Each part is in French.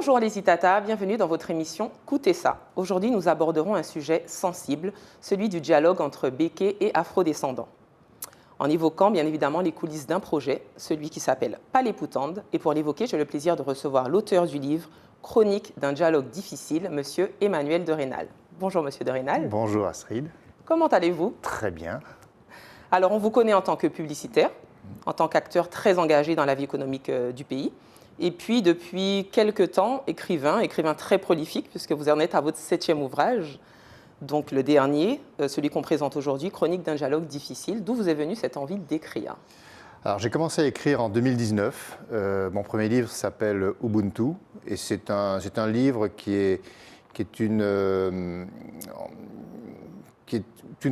Bonjour les Itata, bienvenue dans votre émission Coutez ça. Aujourd'hui, nous aborderons un sujet sensible, celui du dialogue entre békés et afrodescendants. En évoquant bien évidemment les coulisses d'un projet, celui qui s'appelle Palais-Poutande. Et pour l'évoquer, j'ai le plaisir de recevoir l'auteur du livre Chronique d'un dialogue difficile, Monsieur Emmanuel de Rênal. Bonjour Monsieur de Rênal. Bonjour Astrid. Comment allez-vous? Très bien. Alors on vous connaît en tant que publicitaire, en tant qu'acteur très engagé dans la vie économique du pays. Et puis, depuis quelques temps, écrivain très prolifique, puisque vous en êtes à votre 7e ouvrage, donc le dernier, celui qu'on présente aujourd'hui, Chronique d'un dialogue difficile. D'où vous est venue cette envie d'écrire? Alors, j'ai commencé à écrire en 2019. Mon premier livre s'appelle Ubuntu, et c'est un livre qui est une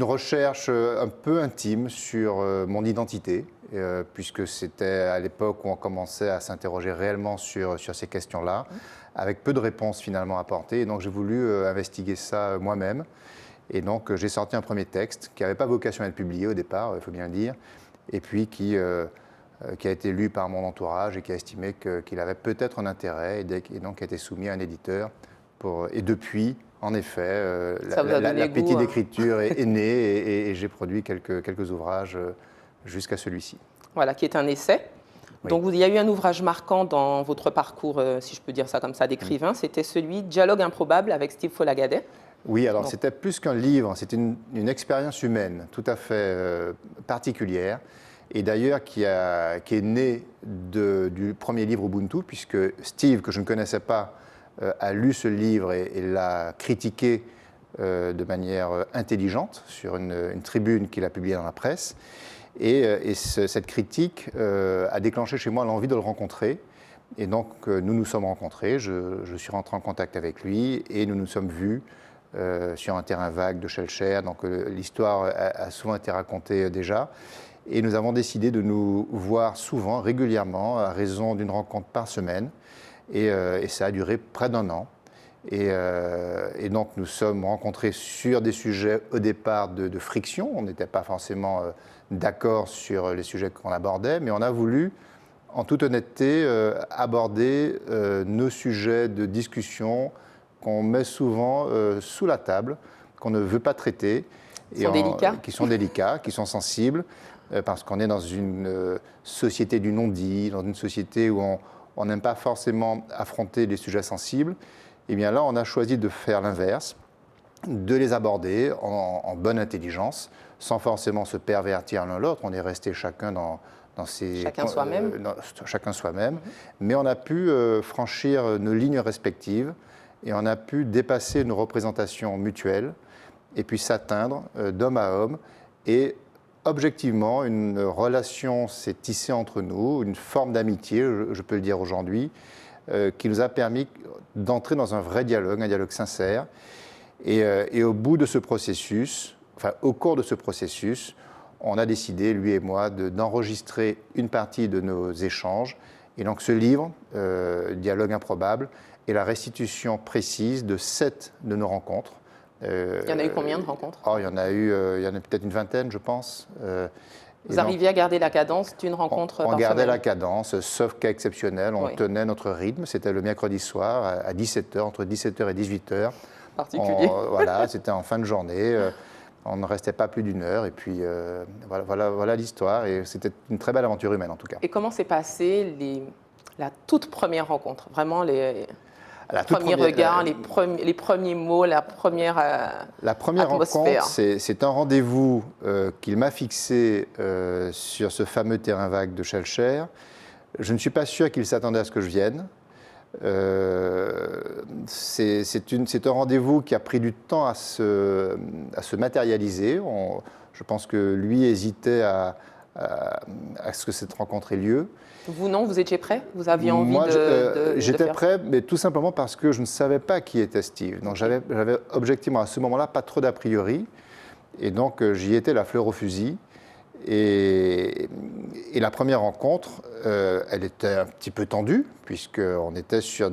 recherche un peu intime sur mon identité, puisque c'était à l'époque où on commençait à s'interroger réellement sur ces questions-là, avec peu de réponses finalement apportées. Et donc j'ai voulu investiguer ça moi-même. Et donc j'ai sorti un premier texte qui n'avait pas vocation à être publié au départ, il faut bien le dire, et puis qui a été lu par mon entourage et qui a estimé qu'il avait peut-être un intérêt, et donc a été soumis à un éditeur. Et depuis, en effet, l'appétit d'écriture est né et j'ai produit quelques ouvrages jusqu'à celui-ci. Voilà, qui est un essai. Oui. Donc, il y a eu un ouvrage marquant dans votre parcours, si je peux dire ça comme ça, d'écrivain. C'était celui Dialogue improbable avec Steve Follagadé. Oui, alors c'était plus qu'un livre, c'était une expérience humaine tout à fait particulière. Et d'ailleurs, qui est née du premier livre Ubuntu, puisque Steve, que je ne connaissais pas, a lu ce livre et l'a critiqué de manière intelligente sur une tribune qu'il a publiée dans la presse. Et cette critique a déclenché chez moi l'envie de le rencontrer. Et donc, nous nous sommes rencontrés, je suis rentré en contact avec lui et nous nous sommes vus sur un terrain vague de Schellcher. Donc, l'histoire a souvent été racontée déjà. Et nous avons décidé de nous voir souvent, régulièrement, à raison d'une rencontre par semaine. Et ça a duré près d'1 an. Et donc, nous sommes rencontrés sur des sujets au départ de friction. On n'était pas forcément d'accord sur les sujets qu'on abordait, mais on a voulu, en toute honnêteté, aborder nos sujets de discussion qu'on met souvent sous la table, qu'on ne veut pas traiter. Qui sont délicats, qui sont sensibles, parce qu'on est dans une société du non-dit, dans une société où on n'aime pas forcément affronter les sujets sensibles. Et bien là, on a choisi de faire l'inverse, de les aborder en bonne intelligence, sans forcément se pervertir l'un l'autre. On est resté chacun dans ses... Chacun soi-même. Mais on a pu franchir nos lignes respectives et on a pu dépasser nos représentations mutuelles et puis s'atteindre d'homme à homme. Et objectivement, une relation s'est tissée entre nous, une forme d'amitié, je peux le dire aujourd'hui, qui nous a permis d'entrer dans un vrai dialogue, un dialogue sincère. Et au bout de ce processus, au cours de ce processus, on a décidé, lui et moi, d'enregistrer une partie de nos échanges. Et donc ce livre, Dialogue improbable, est la restitution précise de 7 de nos rencontres. Il y en a eu combien de rencontres? Il y en a peut-être une vingtaine, je pense. Vous arriviez à garder la cadence d'une rencontre par semaine? On gardait la cadence, sauf cas exceptionnel. On tenait notre rythme. C'était le mercredi soir à 17h, entre 17h et 18h. Particulier. Voilà, c'était en fin de journée. On ne restait pas plus d'1 heure. Et puis, voilà l'histoire. Et c'était une très belle aventure humaine, en tout cas. Et comment s'est passée la toute première rencontre? Vraiment, les premiers regards, les premiers mots, la première atmosphère. Rencontre, c'est un rendez-vous qu'il m'a fixé sur ce fameux terrain vague de Schellcher. Je ne suis pas sûr qu'il s'attendait à ce que je vienne. C'est un rendez-vous qui a pris du temps à se matérialiser. Je pense que lui hésitait à ce que cette rencontre ait lieu. Vous non, vous étiez prêt? Vous aviez envie J'étais prêt, mais tout simplement parce que je ne savais pas qui était Steve. Donc j'avais objectivement à ce moment-là pas trop d'a priori. Et donc j'y étais la fleur au fusil. Et la première rencontre, elle était un petit peu tendue, puisqu'on était sur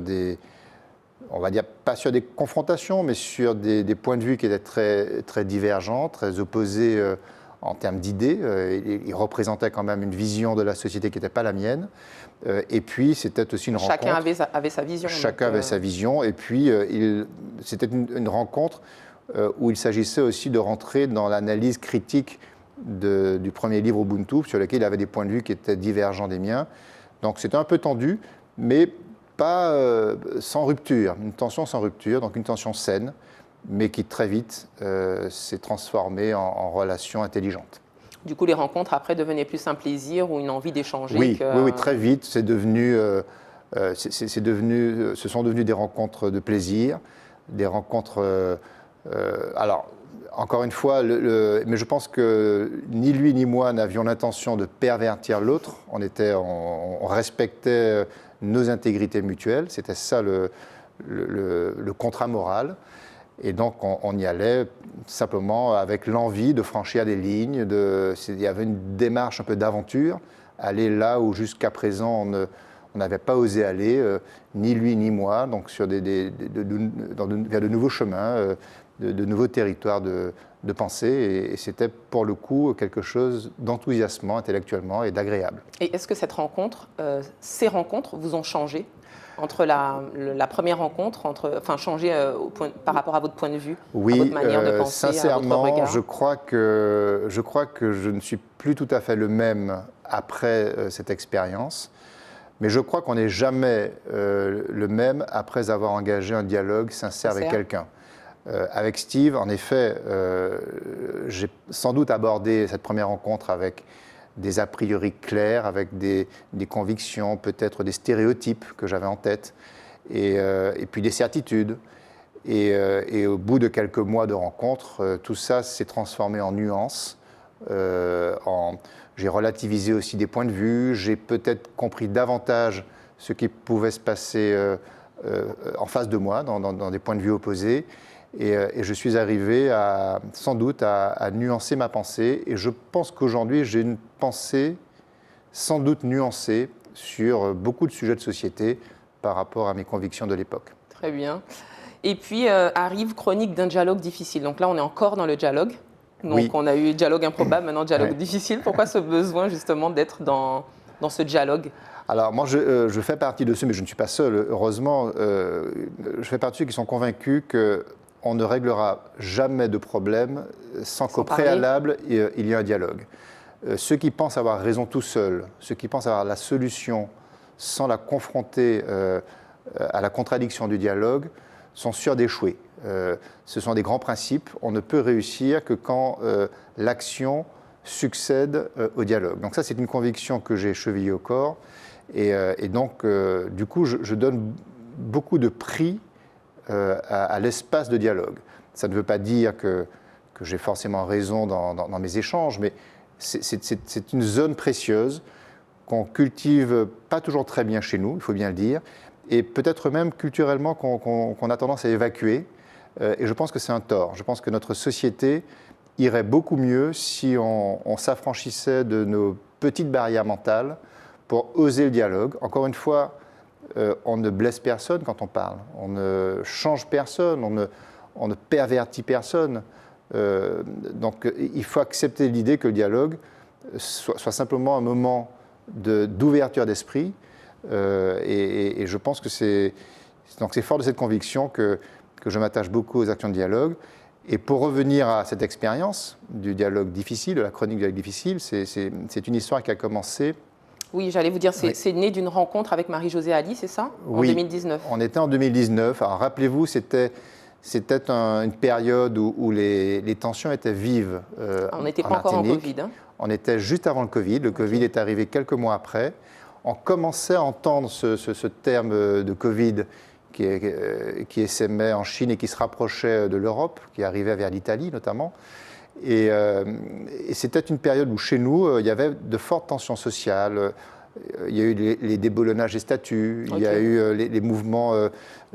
on va dire pas sur des confrontations, mais sur des points de vue qui étaient très, très divergents, très opposés en termes d'idées. Il représentait quand même une vision de la société qui n'était pas la mienne. Et puis, c'était aussi une rencontre. Chacun avait sa vision. Chacun avait sa vision. Et puis, c'était une rencontre où il s'agissait aussi de rentrer dans l'analyse critique du premier livre Ubuntu, sur lequel il avait des points de vue qui étaient divergents des miens. Donc, c'était un peu tendu, mais pas sans rupture, une tension sans rupture, donc une tension saine, mais qui très vite s'est transformée en relation intelligente. Du coup, les rencontres après devenaient plus un plaisir ou une envie d'échanger. Oui, oui, très vite, ce sont devenus des rencontres de plaisir, des rencontres. Alors, encore une fois, mais je pense que ni lui ni moi n'avions l'intention de pervertir l'autre. On respectait nos intégrités mutuelles. C'était ça le contrat moral. Et donc, on y allait simplement avec l'envie de franchir des lignes. Il y avait une démarche un peu d'aventure, aller là où jusqu'à présent on n'avait pas osé aller, ni lui ni moi, donc vers de nouveaux chemins, de nouveaux territoires de pensée. Et c'était pour le coup quelque chose d'enthousiasmant intellectuellement et d'agréable. Et est-ce que ces rencontres vous ont changé entre la première rencontre, changé par rapport à votre point de vue, oui, à votre manière de penser, sincèrement, à votre regard? je crois que je ne suis plus tout à fait le même après cette expérience, mais je crois qu'on n'est jamais le même après avoir engagé un dialogue sincère avec quelqu'un. Avec Steve, en effet, j'ai sans doute abordé cette première rencontre avec des a priori clairs, avec des convictions, peut-être des stéréotypes que j'avais en tête, et puis des certitudes. Et au bout de quelques mois de rencontre, tout ça s'est transformé en nuances. J'ai relativisé aussi des points de vue, j'ai peut-être compris davantage ce qui pouvait se passer en face de moi, dans des points de vue opposés. Et je suis arrivé sans doute à nuancer ma pensée. Et je pense qu'aujourd'hui, j'ai une pensée sans doute nuancée sur beaucoup de sujets de société par rapport à mes convictions de l'époque. Très bien. Et puis arrive Chronique d'un dialogue difficile. Donc là, on est encore dans le dialogue. Donc oui. On a eu dialogue improbable, maintenant dialogue difficile. Pourquoi ce besoin justement d'être dans ce dialogue ? Alors moi, je fais partie de ceux, mais je ne suis pas seul, heureusement. Je fais partie de ceux qui sont convaincus qu'on ne réglera jamais de problème sans qu'au préalable, il y ait un dialogue. Ceux qui pensent avoir raison tout seuls, ceux qui pensent avoir la solution sans la confronter à la contradiction du dialogue, sont sûrs d'échouer. Ce sont des grands principes. On ne peut réussir que quand l'action succède au dialogue. Donc ça, c'est une conviction que j'ai chevillée au corps. Et donc, du coup, je donne beaucoup de prix à l'espace de dialogue. Ça ne veut pas dire que j'ai forcément raison dans mes échanges, mais c'est une zone précieuse qu'on cultive pas toujours très bien chez nous, il faut bien le dire, et peut-être même culturellement qu'on a tendance à évacuer. Et je pense que c'est un tort. Je pense que notre société irait beaucoup mieux si on s'affranchissait de nos petites barrières mentales pour oser le dialogue. Encore une fois, on ne blesse personne quand on parle, on ne change personne, on ne pervertit personne. Donc il faut accepter l'idée que le dialogue soit simplement un moment d'ouverture d'esprit. Et je pense que c'est fort de cette conviction que je m'attache beaucoup aux actions de dialogue. Et pour revenir à cette expérience du dialogue difficile, de la chronique du dialogue difficile, c'est une histoire qui a commencé. Oui, j'allais vous dire, c'est né d'une rencontre avec Marie-Josée Ali, c'est ça ? En 2019. On était en 2019. Alors rappelez-vous, c'était une période où les tensions étaient vives. On n'était pas encore en Covid. Hein. On était juste avant le Covid. Le Covid est arrivé quelques mois après. On commençait à entendre ce terme de Covid qui essaimait en Chine et qui se rapprochait de l'Europe, qui arrivait vers l'Italie notamment. Et c'était une période où chez nous, il y avait de fortes tensions sociales. Il y a eu les déboulonnages des statuts, il y a eu les mouvements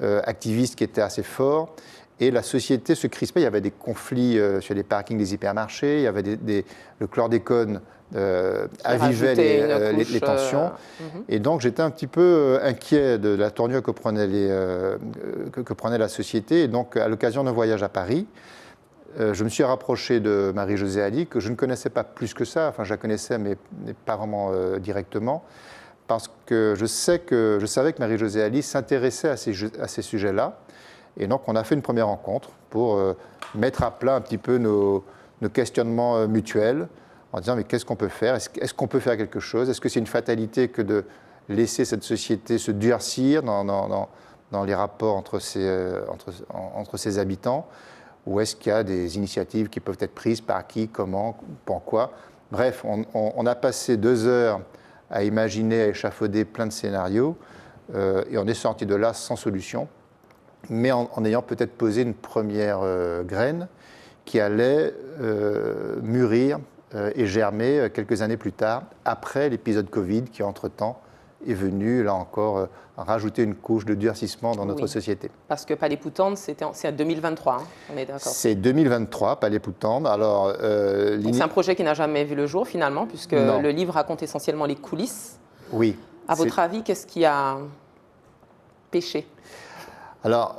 activistes qui étaient assez forts. Et la société se crispait. Il y avait des conflits sur les parkings des hypermarchés, il y avait le chlordécone avivait les tensions. Et donc j'étais un petit peu inquiet de la tournure que prenait la société. Et donc à l'occasion d'un voyage à Paris, je me suis rapproché de Marie-Josée Ali, que je ne connaissais pas plus que ça, enfin je la connaissais mais pas vraiment directement, parce que je savais que Marie-Josée Ali s'intéressait à ces sujets-là. Et donc on a fait une première rencontre pour mettre à plat un petit peu nos questionnements mutuels, en disant mais qu'est-ce qu'on peut faire? Est-ce qu'on peut faire quelque chose? Est-ce que c'est une fatalité que de laisser cette société se durcir dans les rapports entre ses habitants? Ou est-ce qu'il y a des initiatives qui peuvent être prises par qui, comment, pourquoi? Bref, on a passé 2 heures à imaginer, à échafauder plein de scénarios, et on est sorti de là sans solution, mais en ayant peut-être posé une première graine qui allait mûrir et germer quelques années plus tard, après l'épisode Covid qui, entre-temps, est venu, là encore, rajouter une couche de durcissement dans notre société. Parce que Palais Poutande, c'est en 2023, hein, on est d'accord. C'est 2023, Palais Poutande. Alors, c'est un projet qui n'a jamais vu le jour, finalement, puisque le livre raconte essentiellement les coulisses. Oui. À votre avis, qu'est-ce qui a péché? Alors,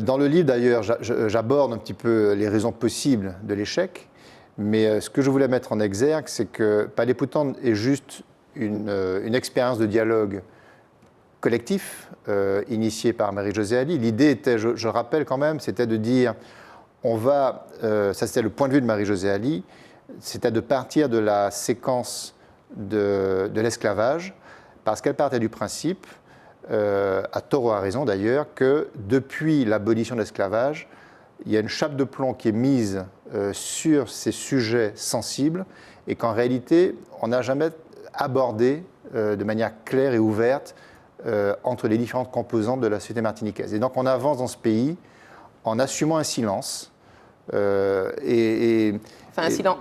dans le livre, d'ailleurs, j'aborde un petit peu les raisons possibles de l'échec, mais ce que je voulais mettre en exergue, c'est que Palais Poutande est juste une expérience de dialogue collectif initié par Marie-Josée Ali. L'idée était, je rappelle quand même, c'était de dire, ça c'était le point de vue de Marie-Josée Ali, c'était de partir de la séquence de l'esclavage, parce qu'elle partait du principe, à tort ou à raison d'ailleurs, que depuis l'abolition de l'esclavage, il y a une chape de plomb qui est mise sur ces sujets sensibles, et qu'en réalité, on n'a jamais abordé de manière claire et ouverte entre les différentes composantes de la société martiniquaise. Et donc on avance dans ce pays en assumant un silence. Un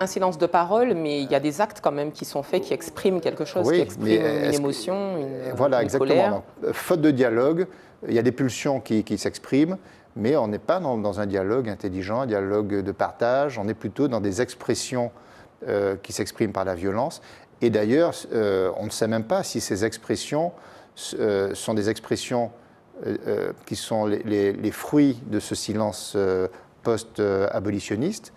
silence de parole, mais il y a des actes quand même qui sont faits, qui expriment quelque chose, qui expriment une émotion, voilà, une exactement. colère. Donc, faute de dialogue, il y a des pulsions qui s'expriment, mais on n'est pas dans un dialogue intelligent, un dialogue de partage, on est plutôt dans des expressions qui s'expriment par la violence. Et d'ailleurs, on ne sait même pas si ces expressions sont des expressions qui sont les fruits de ce silence post-abolitionniste.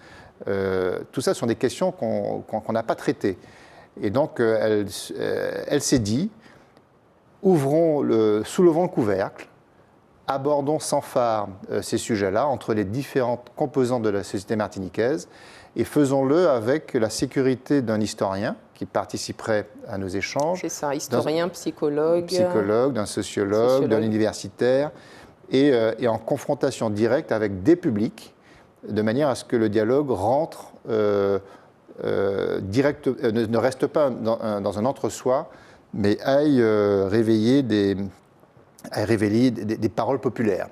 Tout ça sont des questions qu'on n'a pas traitées. Et donc, elle s'est dit, soulevons le couvercle, abordons sans phare ces sujets-là entre les différentes composantes de la société martiniquaise et faisons-le avec la sécurité d'un historien qui participerait à nos échanges. C'est ça, historien, psychologue, d'un sociologue, d'un universitaire, et en confrontation directe avec des publics, de manière à ce que le dialogue rentre ne reste pas dans un entre-soi, mais aille réveiller des paroles populaires.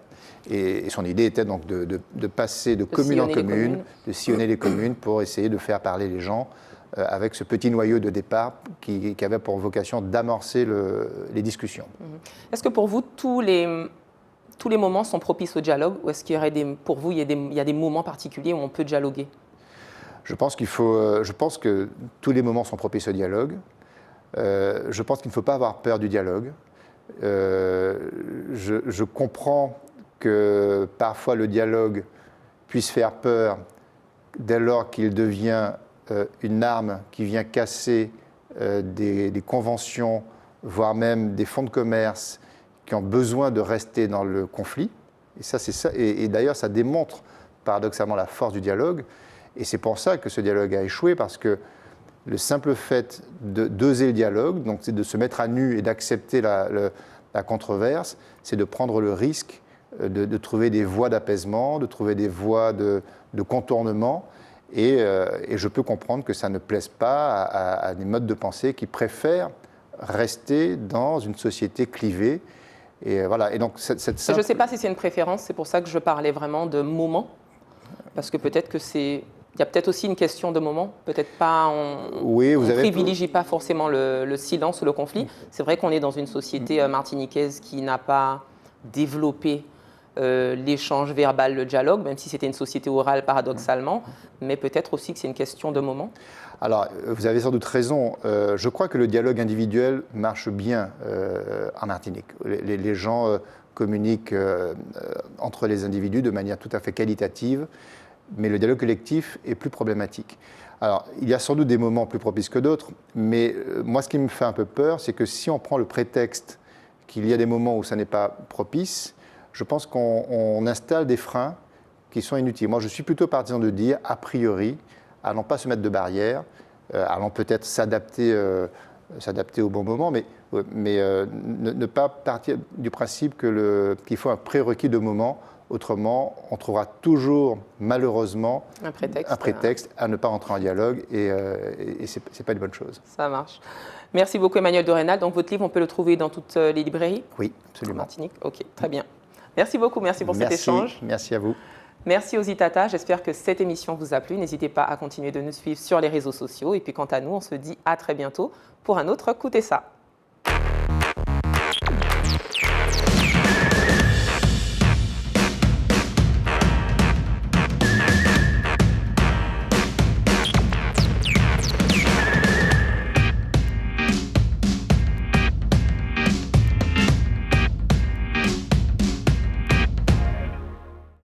Et son idée était donc de passer de commune en commune, de sillonner les communes pour essayer de faire parler les gens avec ce petit noyau de départ qui avait pour vocation d'amorcer les discussions. Est-ce que pour vous, tous les moments sont propices au dialogue, ou est-ce qu'il y aurait pour vous, il y a des moments particuliers où on peut dialoguer? Je pense que tous les moments sont propices au dialogue. Je pense qu'il ne faut pas avoir peur du dialogue. Je comprends que parfois le dialogue puisse faire peur dès lors qu'il devient une arme qui vient casser des conventions, voire même des fonds de commerce qui ont besoin de rester dans le conflit. Et ça, c'est ça. Et d'ailleurs, ça démontre paradoxalement la force du dialogue. Et c'est pour ça que ce dialogue a échoué, parce que le simple fait d'oser le dialogue, donc c'est de se mettre à nu et d'accepter la controverse, c'est de prendre le risque de trouver des voies d'apaisement, de trouver des voies de contournement. Et je peux comprendre que ça ne plaise pas à des modes de pensée qui préfèrent rester dans une société clivée. Et voilà. Et donc cette simple... Je ne sais pas si c'est une préférence, c'est pour ça que je parlais vraiment de moment, parce que peut-être que c'est... Il y a peut-être aussi une question de moment, peut-être pas, on ne privilégie pas forcément le silence ou le conflit. C'est vrai qu'on est dans une société martiniquaise qui n'a pas développé l'échange verbal, le dialogue, même si c'était une société orale paradoxalement, mais peut-être aussi que c'est une question de moment. Alors, vous avez sans doute raison. Je crois que le dialogue individuel marche bien en Martinique. Les gens communiquent entre les individus de manière tout à fait qualitative. mais le dialogue collectif est plus problématique. Alors, il y a sans doute des moments plus propices que d'autres, mais moi, ce qui me fait un peu peur, c'est que si on prend le prétexte qu'il y a des moments où ça n'est pas propice, je pense qu'on installe des freins qui sont inutiles. Moi, je suis plutôt partisan de dire, a priori, allons pas se mettre de barrières, allons peut-être s'adapter au bon moment, mais ne pas partir du principe qu'il faut un prérequis de moment. Autrement, on trouvera toujours, malheureusement, un prétexte à ne pas rentrer en dialogue et ce n'est pas une bonne chose. Ça marche. Merci beaucoup, Emmanuel de Rênal. Donc, votre livre, on peut le trouver dans toutes les librairies? Oui, absolument. En Martinique? Ok, très bien. Merci beaucoup, merci pour cet échange. Merci à vous. Merci aux Itata. J'espère que cette émission vous a plu. N'hésitez pas à continuer de nous suivre sur les réseaux sociaux. Et puis, quant à nous, on se dit à très bientôt pour un autre Écoutez ça.